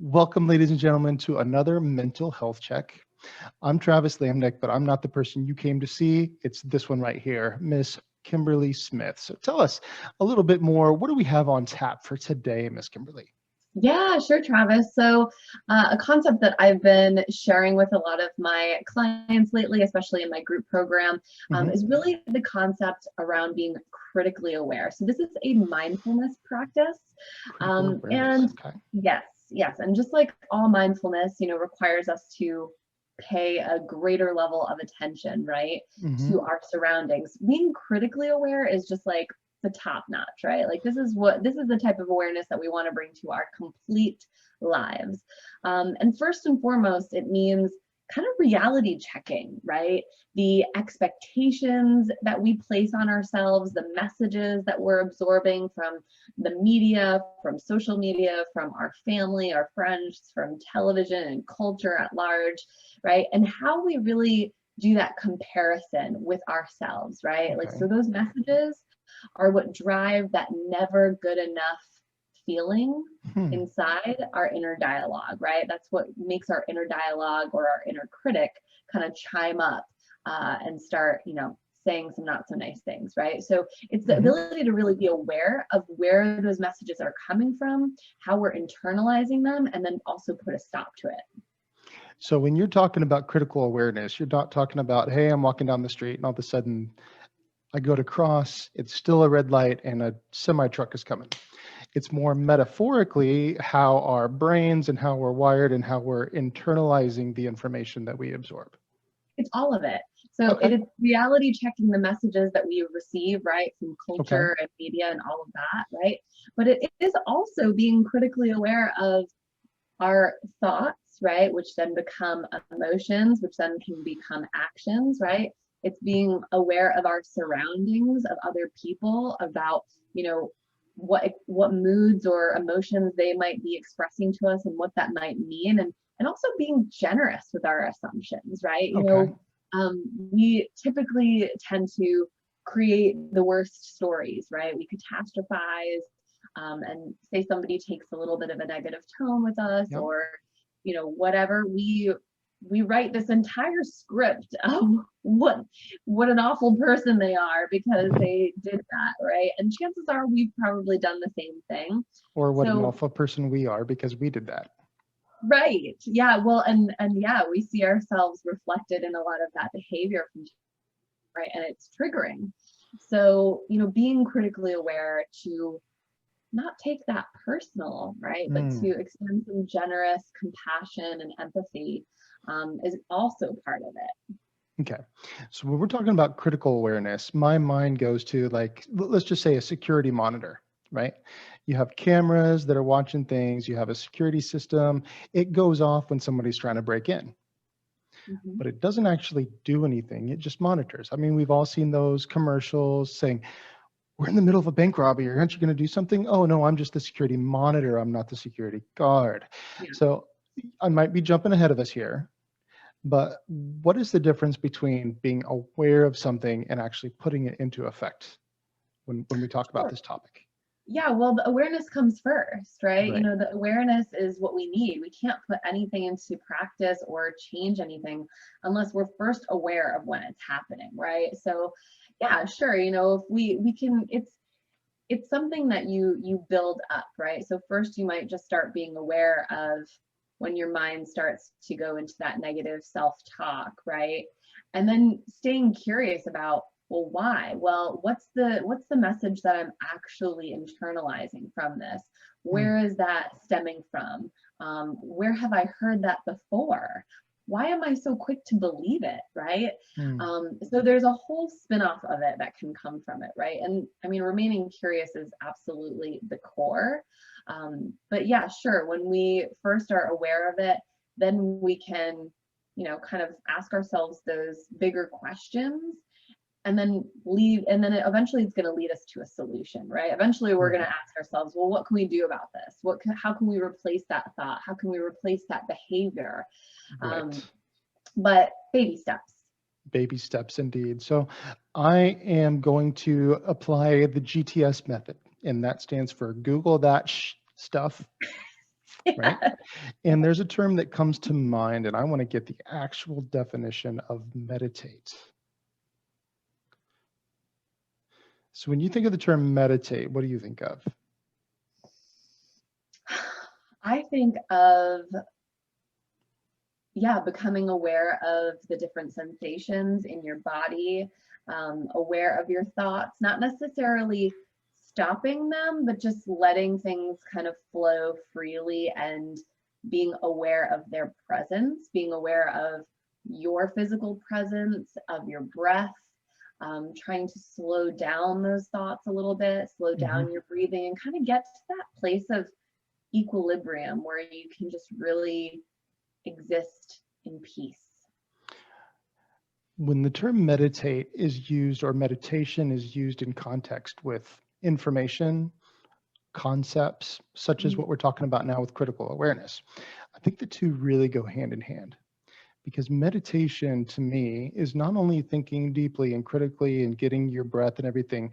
Welcome, ladies and gentlemen, to another mental health check. I'm Travis Lamnick, but I'm not the person you came to see. It's this one right here, Miss Kimberly Smith. So tell us a little bit more. What do we have on tap for today, Miss Kimberly? Yeah, sure, Travis. A concept that I've been sharing with a lot of my clients lately, especially in my group program, Hmm. is really the concept around being critically aware. So, this is a mindfulness practice. Critical awareness. And Okay. yes, yes. And just like all mindfulness, requires us to pay a greater level of attention, right, Hmm. to our surroundings. Being critically aware is just like the top notch, right? Like this is the type of awareness that we want to bring to our complete lives. And first and foremost, it means kind of reality checking, right? The expectations that we place on ourselves, the messages that we're absorbing from the media, from social media, from our family, our friends, from television and culture at large, right? And how we really do that comparison with ourselves, right? Like, Okay. so those messages are what drive that never good enough feeling Hmm. inside our inner dialogue, right? That's what makes our inner dialogue or our inner critic kind of chime up and start, saying some not so nice things, right? So it's the Hmm. ability to really be aware of where those messages are coming from, how we're internalizing them, and then also put a stop to it. So when you're talking about critical awareness, you're not talking about, hey, I'm walking down the street and all of a sudden I go to cross, it's still a red light and a semi truck is coming. It's more metaphorically how our brains and how we're wired and how we're internalizing the information that we absorb. It's all of it. So it Okay. is reality checking the messages that we receive, right, from Okay. culture and media and all of that, right? But it is also being critically aware of our thoughts, right, which then become emotions, which then can become actions, right? It's being aware of our surroundings, of other people, about, you know, what moods or emotions they might be expressing to us and what that might mean, and also being generous with our assumptions, right? Okay. We typically tend to create the worst stories, right? We catastrophize, and say somebody takes a little bit of a negative tone with us, Yep. or whatever, we write this entire script of what an awful person they are because they did that, right? And chances are we've probably done the same thing. Or what an So alpha person we are because we did that. right, yeah, well, and yeah, we see ourselves reflected in a lot of that behavior from, right, and it's triggering. So being critically aware to not take that personal, right? But to Hmm. extend some generous compassion and empathy, is also part of it. Okay. So when we're talking about critical awareness, my mind goes to, like, let's just say a security monitor, right? You have cameras that are watching things, you have a security system. It goes off when somebody's trying to break in, Mhm. but it doesn't actually do anything. It just monitors. I mean, we've all seen those commercials saying, we're in the middle of a bank robbery. Aren't you going to do something? Oh, no, I'm just the security monitor. I'm not the security guard. Yeah, So I might be jumping ahead of us here, but what is the difference between being aware of something and actually putting it into effect when we talk about sure. this topic? Yeah, well, the awareness comes first, right? Right. The awareness is what we need. We can't put anything into practice or change anything unless we're first aware of when it's happening, right? So, yeah, sure, if we can, it's something that you build up, right? So first you might just start being aware of when your mind starts to go into that negative self-talk, right? And then staying curious about, well, why? Well, what's the message that I'm actually internalizing from this? Hmm. Where is that stemming from? Where have I heard that before? Why am I so quick to believe it, right? Hmm. So there's a whole spin-off of it that can come from it, right? And I mean, remaining curious is absolutely the core. But yeah, sure, when we first are aware of it, then we can, kind of ask ourselves those bigger questions, and then eventually it's going to lead us to a solution, right? Eventually we're going Right. to ask ourselves, well, what can we do about this? How can we replace that thought? How can we replace that behavior? Right. um, but baby steps. Baby steps indeed. So I am going to apply the GTS method, and that stands for Google that stuff. right? And there's a term that comes to mind, and I want to get the actual definition of meditate. So when you think of the term meditate, what do you think of? I think of, yeah, becoming aware of the different sensations in your body, aware of your thoughts, not necessarily stopping them, but just letting things kind of flow freely and being aware of their presence, being aware of your physical presence, of your breath, trying to slow down those thoughts a little bit, slow Mm-hmm. down your breathing, and kind of get to that place of equilibrium where you can just really exist in peace. When the term meditate is used, or meditation is used in context with information, concepts, such as Mm, what we're talking about now with critical awareness, I think the two really go hand in hand. Because meditation to me is not only thinking deeply and critically and getting your breath and everything,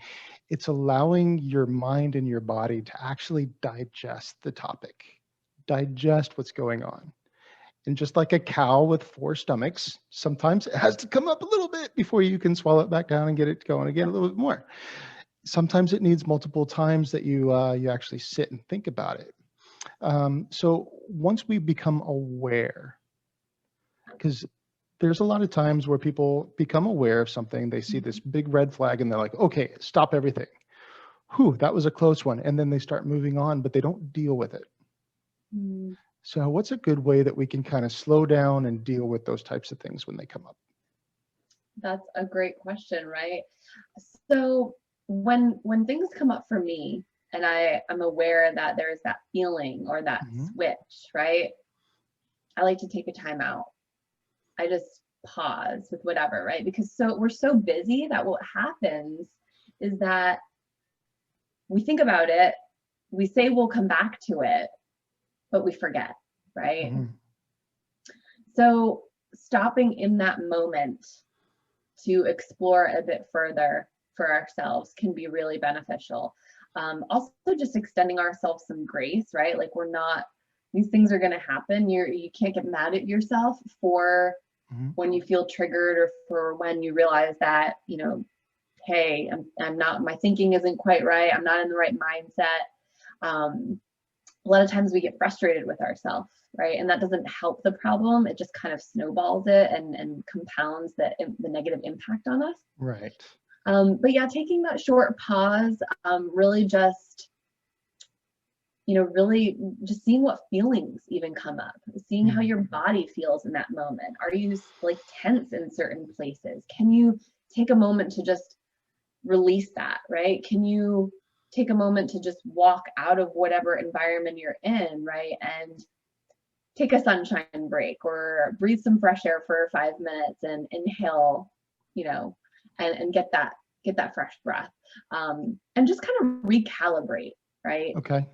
it's allowing your mind and your body to actually digest the topic, digest what's going on. And just like a cow with four stomachs, sometimes it has to come up a little bit before you can swallow it back down and get it going again a little bit more. Sometimes it needs multiple times that you actually sit and think about it. So once we become aware, because there's a lot of times where people become aware of something, they see this big red flag and they're like, okay, stop everything. Whew, that was a close one. And then they start moving on, but they don't deal with it. mm, So what's a good way that we can kind of slow down and deal with those types of things when they come up? that's a great question, right? So when things come up for me and I'm aware that there's that feeling or that Mm-hmm. switch, right? I like to take a time out. I just pause with whatever, right? Because we're so busy that what happens is that we think about it, we say we'll come back to it, but we forget, right? Mm-hmm. So stopping in that moment to explore a bit further for ourselves can be really beneficial. Also, just extending ourselves some grace, right? Like we're not, these things are going to happen. You can't get mad at yourself for Mm-hmm. when you feel triggered or for when you realize that, hey, I'm not, my thinking isn't quite right. I'm not in the right mindset. A lot of times we get frustrated with ourselves, right? And that doesn't help the problem. It just kind of snowballs it and compounds the negative impact on us. Right. But yeah, taking that short pause, really just, really just seeing what feelings even come up, seeing how Mm-hmm. your body feels in that moment. Are you like tense in certain places? Can you take a moment to just release that, right? Can you take a moment to just walk out of whatever environment you're in, right? And take a sunshine break or breathe some fresh air for 5 minutes and inhale, you know, and get that fresh breath. And just kind of recalibrate, right? Okay.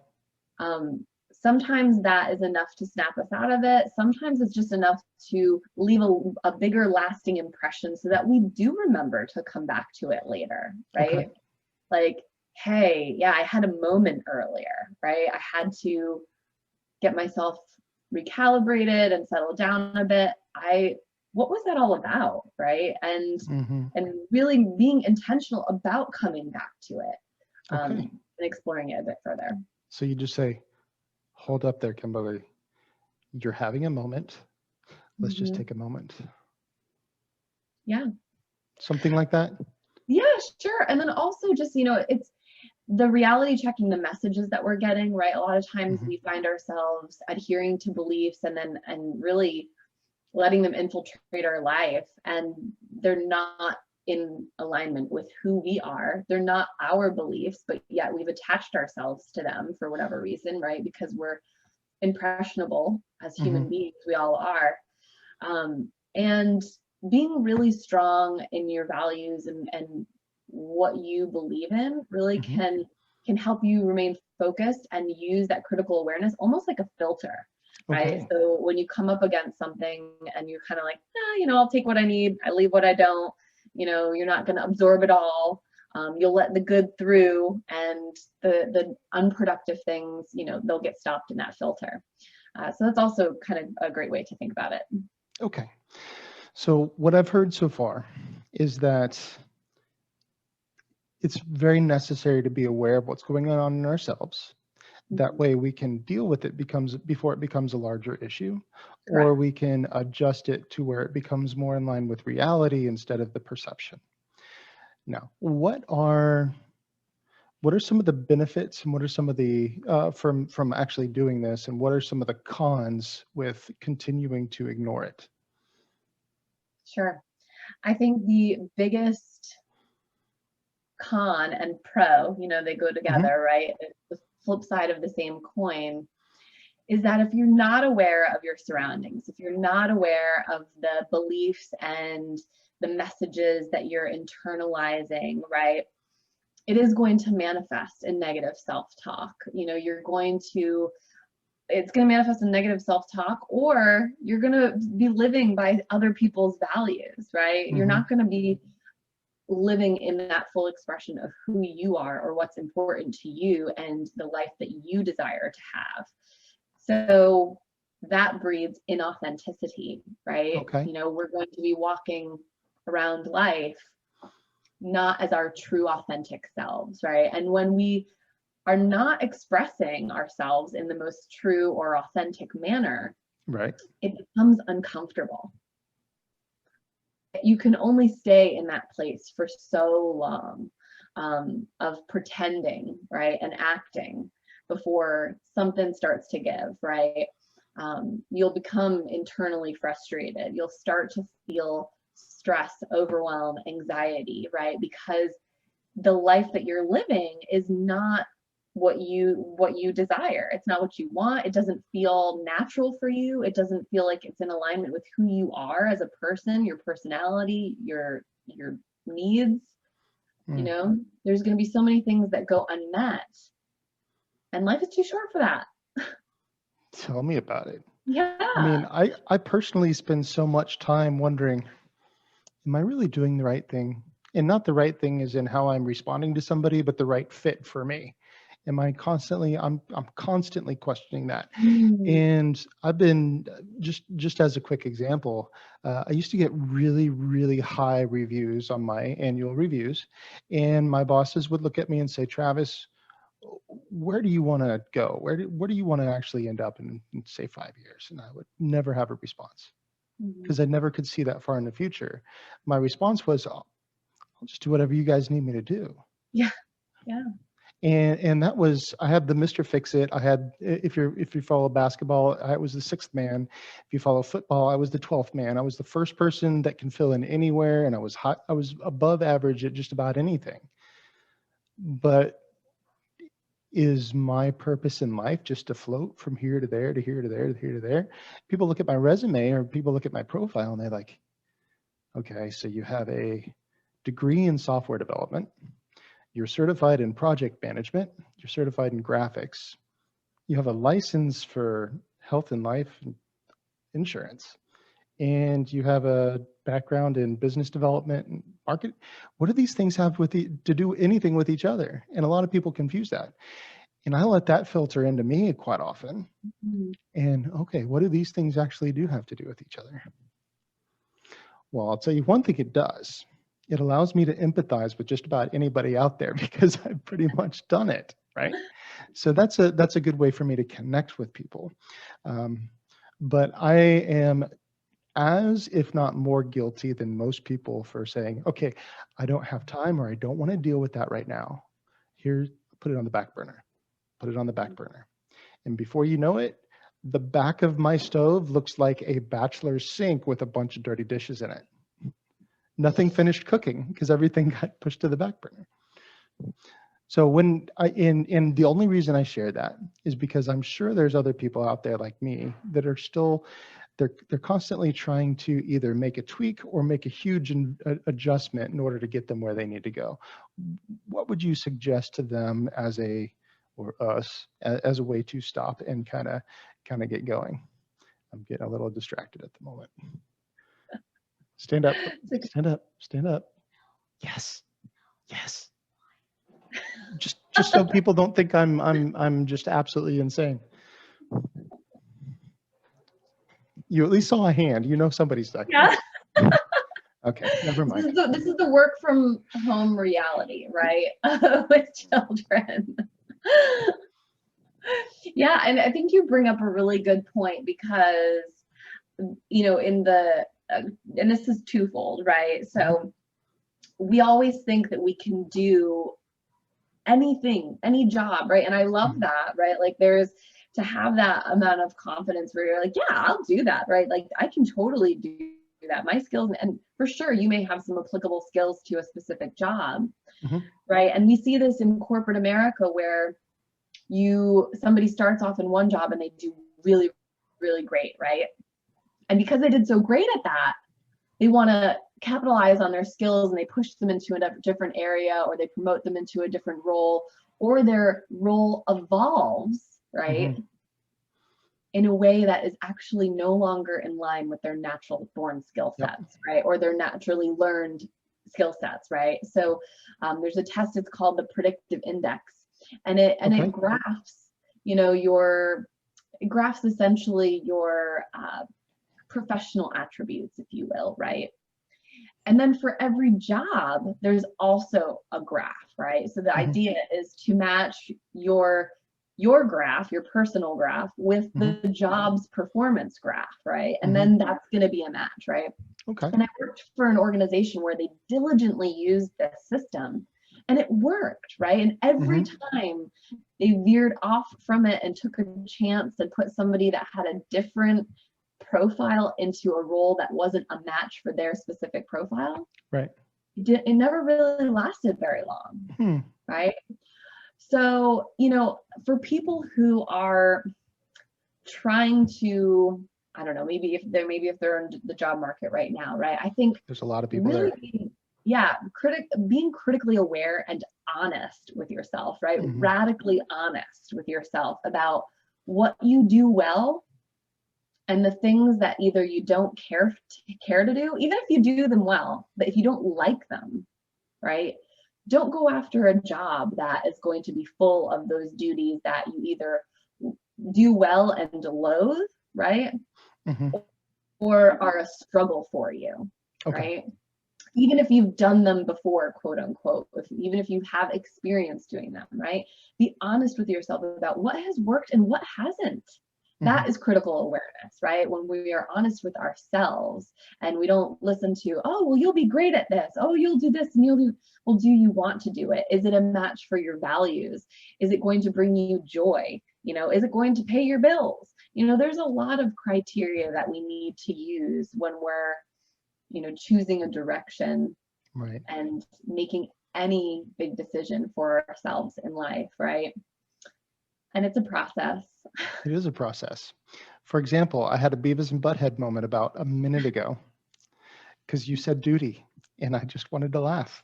Sometimes that is enough to snap us out of it. Sometimes it's just enough to leave a bigger lasting impression so that we do remember to come back to it later, Okay. right? Like, hey, yeah, I had a moment earlier, right? I had to get myself recalibrated and settle down a bit. What was that all about, right? And Mm-hmm. and really being intentional about coming back to it, Okay. and exploring it a bit further. So you just say, hold up there, Kimberly. You're having a moment. Let's just Hmm. take a moment. Yeah. Something like that. Yeah, sure. And then also just, it's the reality checking the messages that we're getting, right? A lot of times Mm-hmm. we find ourselves adhering to beliefs and really letting them infiltrate our life, and they're not in alignment with who we are. They're not our beliefs, but yet we've attached ourselves to them for whatever reason, right? Because we're impressionable as Mm-hmm. human beings, we all are. And being really strong in your values and what you believe in really Mm-hmm. can help you remain focused and use that critical awareness almost like a filter, right? Okay. So when you come up against something and you're kind of like, I'll take what I need, I leave what I don't, you're not going to absorb it all. You'll let the good through, and the unproductive things, they'll get stopped in that filter. So that's also kind of a great way to think about it. Okay. So what I've heard so far is that it's very necessary to be aware of what's going on in ourselves. That way we can deal with it before it becomes a larger issue, or Correct. we can adjust it to where it becomes more in line with reality instead of the perception. Now, what are some of the benefits, and what are some of the from actually doing this, and what are some of the cons with continuing to ignore it? Sure. I think the biggest con and pro, they go Hmm. together, right? It's the flip side of the same coin, is that if you're not aware of your surroundings, if you're not aware of the beliefs and the messages that you're internalizing, right, it is going to manifest in negative self-talk. It's going to manifest in negative self-talk, or you're going to be living by other people's values, right? You're Hmm. not going to be living in that full expression of who you are or what's important to you and the life that you desire to have. So that breeds inauthenticity, right? Okay. We're going to be walking around life not as our true authentic selves, right? And when we are not expressing ourselves in the most true or authentic manner, Right. it becomes uncomfortable. You can only stay in that place for so long, of pretending, right, and acting before something starts to give, right? You'll become internally frustrated. You'll start to feel stress, overwhelm, anxiety, right? Because the life that you're living is not what you desire. It's not what you want. It doesn't feel natural for you. It doesn't feel like it's in alignment with who you are as a person, your personality, your needs. Mm. There's going to be so many things that go unmet, and life is too short for that. Tell me about it. I Yeah. mean, I personally spend so much time wondering, am I really doing the right thing? And not the right thing as in how I'm responding to somebody, but the right fit for me. Am I constantly, I'm constantly questioning that. Mm. And I've been just as a quick example, I used to get really, really high reviews on my annual reviews. And my bosses would look at me and say, Travis, where do you want to go? Where do you want to actually end up in say 5 years? And I would never have a response Mhm. because I never could see that far in the future. My response was, I'll just do whatever you guys need me to do. Yeah. Yeah. And that was, I had the Mr. Fix It. I had, if you follow basketball, I was the sixth man. If you follow football, I was the 12th man. I was the first person that can fill in anywhere, and I was high, I was above average at just about anything. But is my purpose in life just to float from here to there to here to there to here to there? People look at my resume or people look at my profile and they're like, okay, so you have a degree in software development, you're certified in project management, you're certified in graphics, you have a license for health and life insurance, and you have a background in business development and market. What do these things have to do anything with each other? And a lot of people confuse that. And I let that filter into me quite often. Mhm. And okay, what do these things actually do have to do with each other? Well, I'll tell you one thing it does. It allows me to empathize with just about anybody out there because I've pretty much done it, right? So that's a good way for me to connect with people. Um, but I am as, if not more guilty than most people for saying, okay, I don't have time or I don't want to deal with that right now. Here, put it on the back burner. Put it on the back burner. And before you know it, the back of my stove looks like a bachelor's sink with a bunch of dirty dishes in it. Nothing finished cooking because everything got pushed to the back burner. So when and the only reason I share that is because I'm sure there's other people out there like me that are still they're constantly trying to either make a tweak or make a huge adjustment in order to get them where they need to go. What would you suggest to them as a or us as a way to stop and kind of get going? I'm getting a little distracted at the moment. Stand up, It's a stand up, stand up. Yes, yes. Just so people don't think I'm just absolutely insane. You at least saw a hand. You know somebody's stuck. Yeah. Okay, never mind. This is the work from home reality, right? With children. Yeah, and I think you bring up a really good point because, you know, in the, and this is twofold, right? So we always think that we can do anything, any job, right? And I love that, right? Like there's to have that amount of confidence where you're like, yeah, I'll do that, right? Like I can totally do that. My skills, and for sure, you may have some applicable skills to a specific job, right? And we see this in corporate America where somebody starts off in one job and they do really, really great, right? And because they did so great at that, they want to capitalize on their skills and they push them into a different area, or they promote them into a different role, or their role evolves, right? In a way that is actually no longer in line with their natural born skill sets, right? Or their naturally learned skill sets, right? So there's a test, it's called the predictive index, and it graphs, you know, it graphs essentially your professional attributes, if you will, right? And then for every job, there's also a graph, right? So the idea is to match your graph, your personal graph, with the job's performance graph, right? And then that's going to be a match, right? Okay. And I worked for an organization where they diligently used this system and it worked, right? And every time they veered off from it and took a chance and put somebody that had a different profile into a role that wasn't a match for their specific profile, right, it never really lasted very long, right? So, you know, for people who are trying to, I don't know, maybe if they're in the job market right now, right? I think there's a lot of people really there. being critically aware and honest with yourself, right? Radically honest with yourself about what you do well and the things that either you don't care to do, even if you do them well, but if you don't like them, right? Don't go after a job that is going to be full of those duties that you either do well and loathe, right? Or are a struggle for you, right? Even if you've done them before, quote unquote, even if you have experience doing them, right? Be honest with yourself about what has worked and what hasn't. That is critical awareness, right? When we are honest with ourselves and we don't listen to, oh, well, you'll be great at this. Oh, you'll do this and you'll do, well, do you want to do it? Is it a match for your values? Is it going to bring you joy? You know, is it going to pay your bills? You know, there's a lot of criteria that we need to use when we're, you know, choosing a direction, right, and making any big decision for ourselves in life, right? And it's a process. It is a process. For example, I had a Beavis and Butthead moment about a minute ago because you said duty and I just wanted to laugh.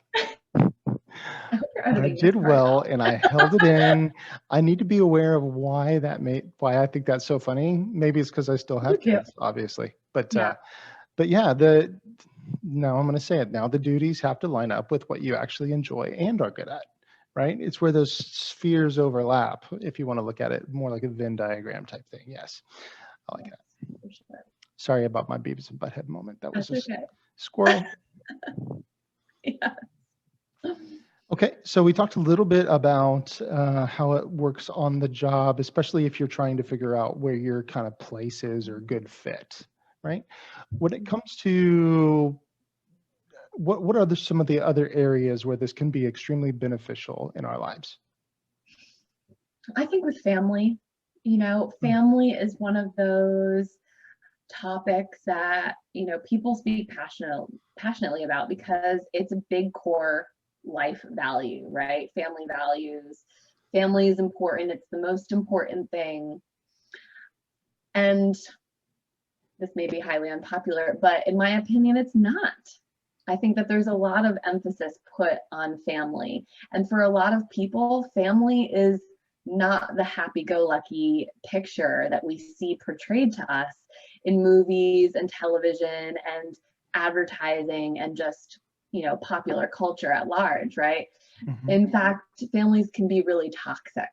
I did well and I held it in. I need to be aware of why I think that's so funny. Maybe it's because I still have kids, obviously. But yeah, now I'm going to say it now. The duties have to line up with what you actually enjoy and are good at, right? It's where those spheres overlap, if you want to look at it more like a Venn diagram type thing. Yes, I like that. Sure. Sorry about my Beavis and Butthead moment. That was a squirrel. Yeah. Okay, so we talked a little bit about how it works on the job, especially if you're trying to figure out where your kind of place is or good fit, right? When it comes to what are some of the other areas where this can be extremely beneficial in our lives? I think with family, you know, family is one of those topics that, you know, people speak passionately about because it's a big core life value, right? Family values. Family is important. It's the most important thing. And this may be highly unpopular, but in my opinion, it's not. I think that there's a lot of emphasis put on family. And for a lot of people, family is not the happy-go-lucky picture that we see portrayed to us in movies and television and advertising and just, you know, popular culture at large, right? Mhm. In fact, families can be really toxic.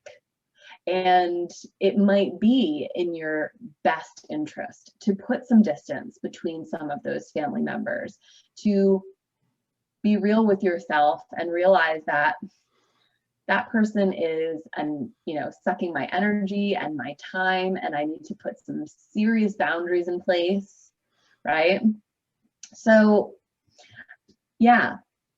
And it might be in your best interest to put some distance between some of those family members, to be real with yourself and realize that that person is, and sucking my energy and my time, and I need to put some serious boundaries in place, right? So yeah,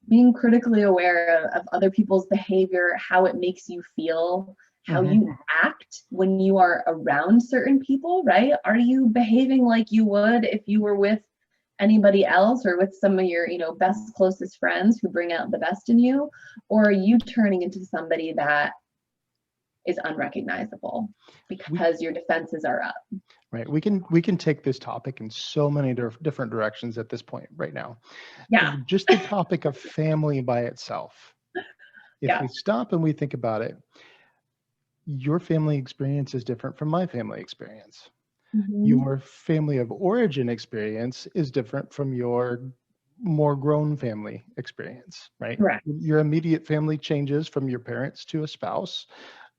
being critically aware of other people's behavior, how it makes you feel, how Mhm. you act when you are around certain people, right? Are you behaving like you would if you were with anybody else, or with some of your, best, closest friends who bring out the best in you? Or are you turning into somebody that is unrecognizable We because your defenses are up? Right. We can take this topic in so many different directions at this point right now. Yeah, Just the topic of family by itself. If yeah. we stop and we think about it, your family experience is different from my family experience. Hmm. Your family of origin experience is different from your more grown family experience, right? Correct. Your immediate family changes from your parents to a spouse,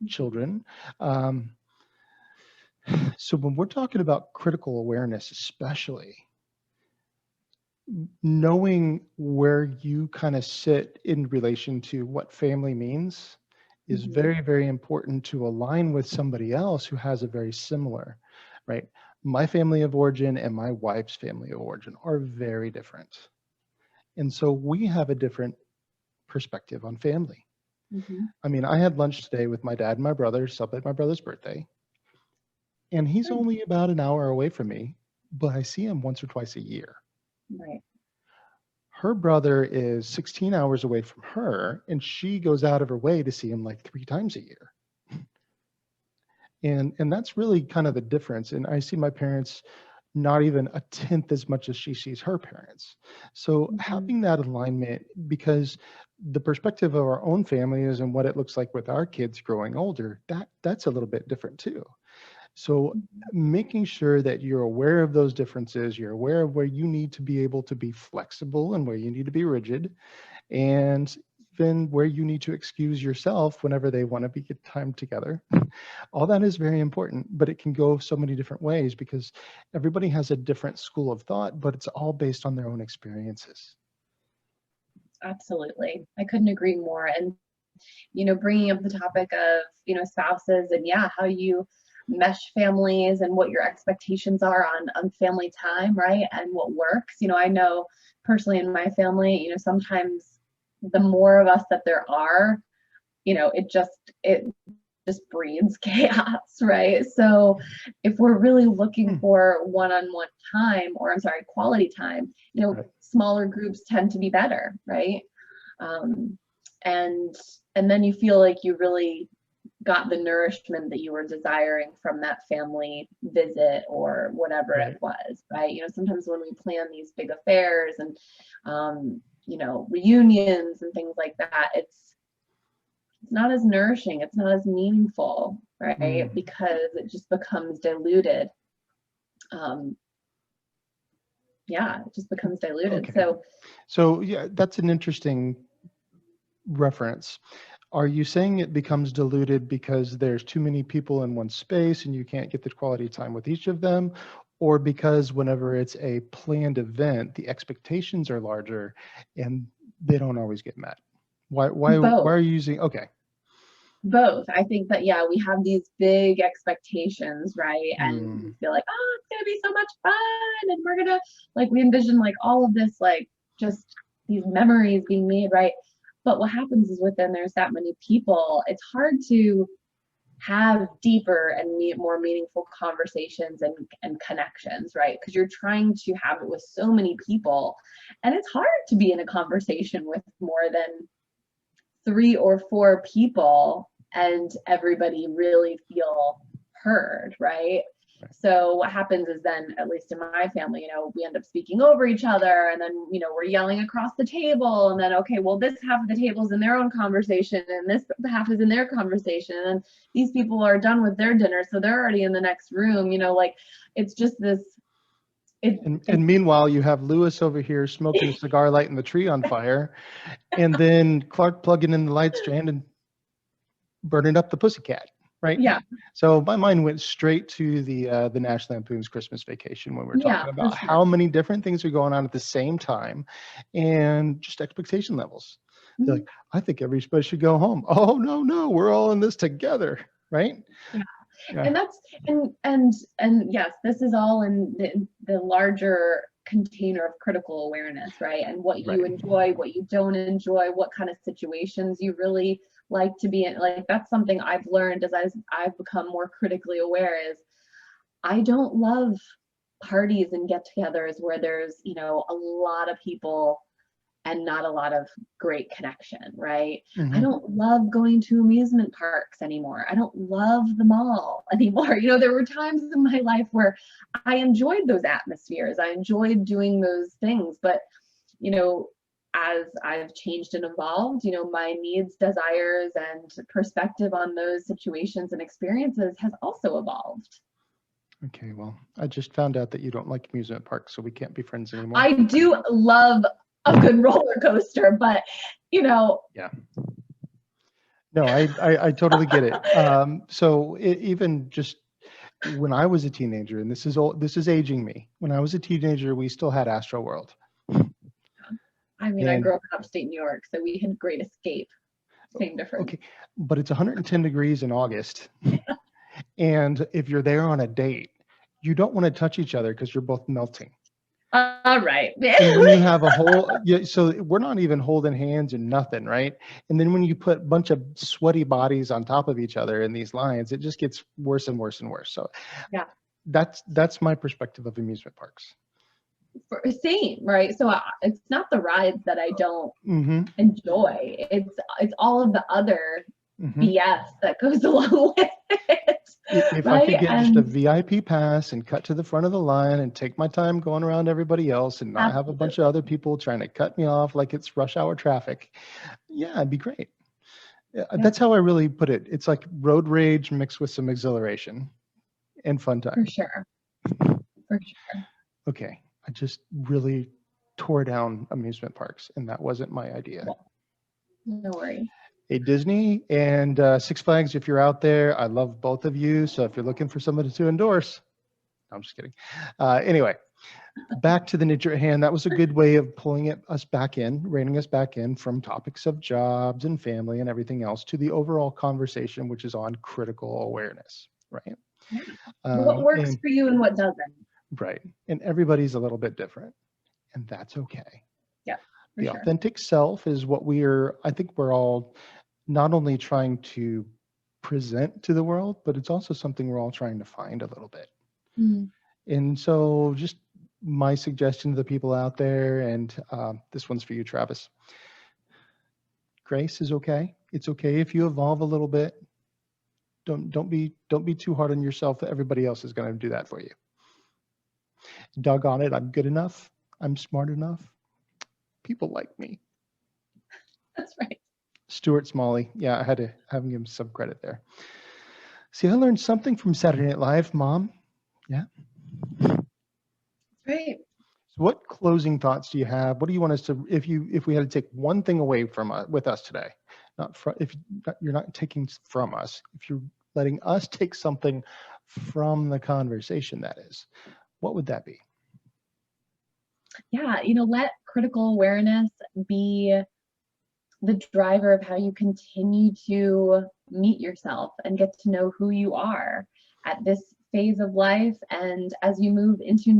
children. Um, so when we're talking about critical awareness, especially knowing where you kind of sit in relation to what family means is Hmm. very, very important to align with somebody else who has a very similar, right? My family of origin and my wife's family of origin are very different. And so we have a different perspective on family. Hmm. I mean, I had lunch today with my dad and my brother, celebrate my brother's birthday, and he's only about an hour away from me, but I see him once or twice a year. Right. Her brother is 16 hours away from her, and she goes out of her way to see him like 3 times a year. And that's really kind of the difference. And I see my parents not even a tenth as much as she sees her parents. So Hmm. having that alignment, because the perspective of our own families and what it looks like with our kids growing older, that's a little bit different too. So making sure that you're aware of those differences, you're aware of where you need to be able to be flexible and where you need to be rigid, and even where you need to excuse yourself whenever they want to be get time together. All that is very important, but it can go so many different ways because everybody has a different school of thought, but it's all based on their own experiences. Absolutely. I couldn't agree more. And, bringing up the topic of, spouses, and yeah, how you mesh families and what your expectations are on family time, right? And what works. I know personally in my family, sometimes the more of us that there are, it just breeds chaos, right? So if we're really looking Hmm. for one-on-one time, or I'm sorry, quality time, Right. smaller groups tend to be better, right? Um, and and then you feel like you really got the nourishment that you were desiring from that family visit or whatever it Right. was, right? Sometimes when we plan these big affairs and reunions and things like that, it's not as nourishing, it's not as meaningful, right? Mm. Because it just becomes diluted. Um, yeah, it just becomes diluted. Okay. So So yeah, that's an interesting reference. Are you saying it becomes diluted because there's too many people in one space and you can't get the quality time with each of them? Or because whenever it's a planned event, the expectations are larger and they don't always get met? Why both, are you using, okay. both. I think that, yeah, we have these big expectations, right? And we Mm, feel like, oh, it's gonna be so much fun, and we're gonna, like, we envision like all of this, like, just these memories being made, right? But what happens is, within there's that many people, it's hard to have deeper and more meaningful conversations and connections, right? Because you're trying to have it with so many people, and it's hard to be in a conversation with more than 3 or 4 people and everybody really feel heard, right? right. So what happens is, then, at least in my family, we end up speaking over each other, and then, we're yelling across the table, and then, okay, well, this half of the table's in their own conversation, and this half is in their conversation, and these people are done with their dinner, so they're already in the next room, like, it's just this, And meanwhile, you have Lewis over here smoking a cigar, lighting the tree on fire, and then Clark plugging in the light strand and burning up the pussycat, right? Yeah. So my mind went straight to the National Lampoon's Christmas Vacation when we're Yeah, talking for about sure. how many different things are going on at the same time, and just expectation levels. They're like, I think everybody should go home. Oh no, we're all in this together, right? Yeah. Yeah. And that's and yes, this is all in the larger container of critical awareness, right? And what you Right. enjoy, what you don't enjoy, what kind of situations you really like to be in. Like that's something I've learned as I've become more critically aware is I don't love parties and get-togethers where there's, a lot of people and not a lot of great connection, right? I Mm-hmm. don't love going to amusement parks anymore. I don't love the mall anymore. There were times in my life where I enjoyed those atmospheres. I enjoyed doing those things, but as I've changed and evolved, my needs, desires, and perspective on those situations and experiences has also evolved. Okay, well, I just found out that you don't like amusement parks, so we can't be friends anymore. I do love a good roller coaster, but Yeah. No, I totally get it. So even just when I was a teenager, and this is aging me. When I was a teenager, we still had Astro World. I mean, I And grew up in upstate New York, so we had Great Escape. Same difference. okay, but it's 110 degrees in August. And if you're there on a date, you don't want to touch each other because you're both melting. All right. And when you have a whole, so we're not even holding hands and nothing, right? And then when you put a bunch of sweaty bodies on top of each other in these lines, it just gets worse and worse and worse. So Yeah. That's my perspective of amusement parks. Same, right? So it's not the rides that I don't Mm-hmm. enjoy. It's all of the other Mm-hmm. BS that goes along with it. If right? I could get just a VIP pass and cut to the front of the line and take my time going around everybody else and not have a bunch of other people trying to cut me off like it's rush hour traffic, yeah, it'd be great. Yeah. That's how I really put it. It's like road rage mixed with some exhilaration and fun time. For sure. For sure. Okay, I just really tore down amusement parks, and that wasn't my idea. No worries. Hey, Disney and Six Flags, if you're out there, I love both of you. So if you're looking for somebody to endorse, I'm just kidding. Anyway, back to the nature at hand. That was a good way of pulling us back in, reining us back in from topics of jobs and family and everything else to the overall conversation, which is on critical awareness, right? Yeah. What works for you and what doesn't. Right. And everybody's a little bit different, and that's okay. Yeah. The authentic self is what I think we're all not only trying to present to the world, but it's also something we're all trying to find a little bit. Mm. And so just my suggestion to the people out there, and this one's for you, Travis. Grace is okay. It's okay if you evolve a little bit. Don't be too hard on yourself that everybody else is going to do that for you. Doggone it, I'm good enough. I'm smart enough. People like me. That's right. Stuart Smalley. Yeah, I had to have him some credit there. See, I learned something from Saturday Night Live, Mom. Yeah. Right. So what closing thoughts do you have? What do you want us to, if we had to take one thing away from with us today, if you're not taking from us, if you're letting us take something from the conversation, that is, what would that be? Yeah, let critical awareness be the driver of how you continue to meet yourself and get to know who you are at this phase of life and as you move into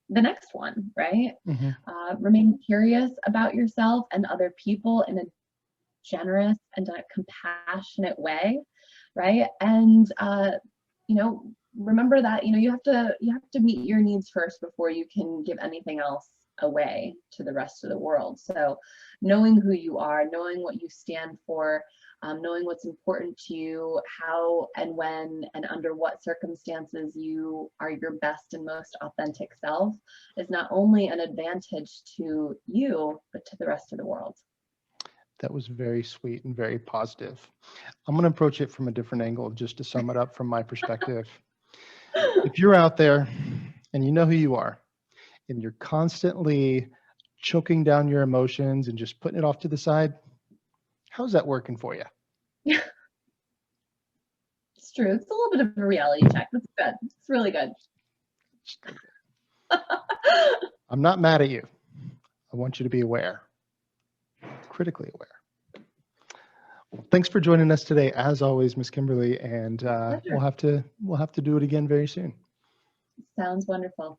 the next one, right? Mm-hmm. Remain curious about yourself and other people in a generous and a compassionate way, right? And remember that you have to meet your needs first before you can give anything else away to the rest of the world. So knowing who you are, knowing what you stand for, knowing what's important to you, how and when and under what circumstances you are your best and most authentic self is not only an advantage to you, but to the rest of the world. That was very sweet and very positive. I'm going to approach it from a different angle just to sum it up from my perspective. If you're out there and you know who you are, and you're constantly choking down your emotions and just putting it off to the side, how's that working for you? It's true. It's a little bit of a reality check. That's good. It's really good. I'm not mad at you. I want you to be aware, critically aware. Well, thanks for joining us today, as always, Miss Kimberly, and we'll have to do it again very soon. Sounds wonderful.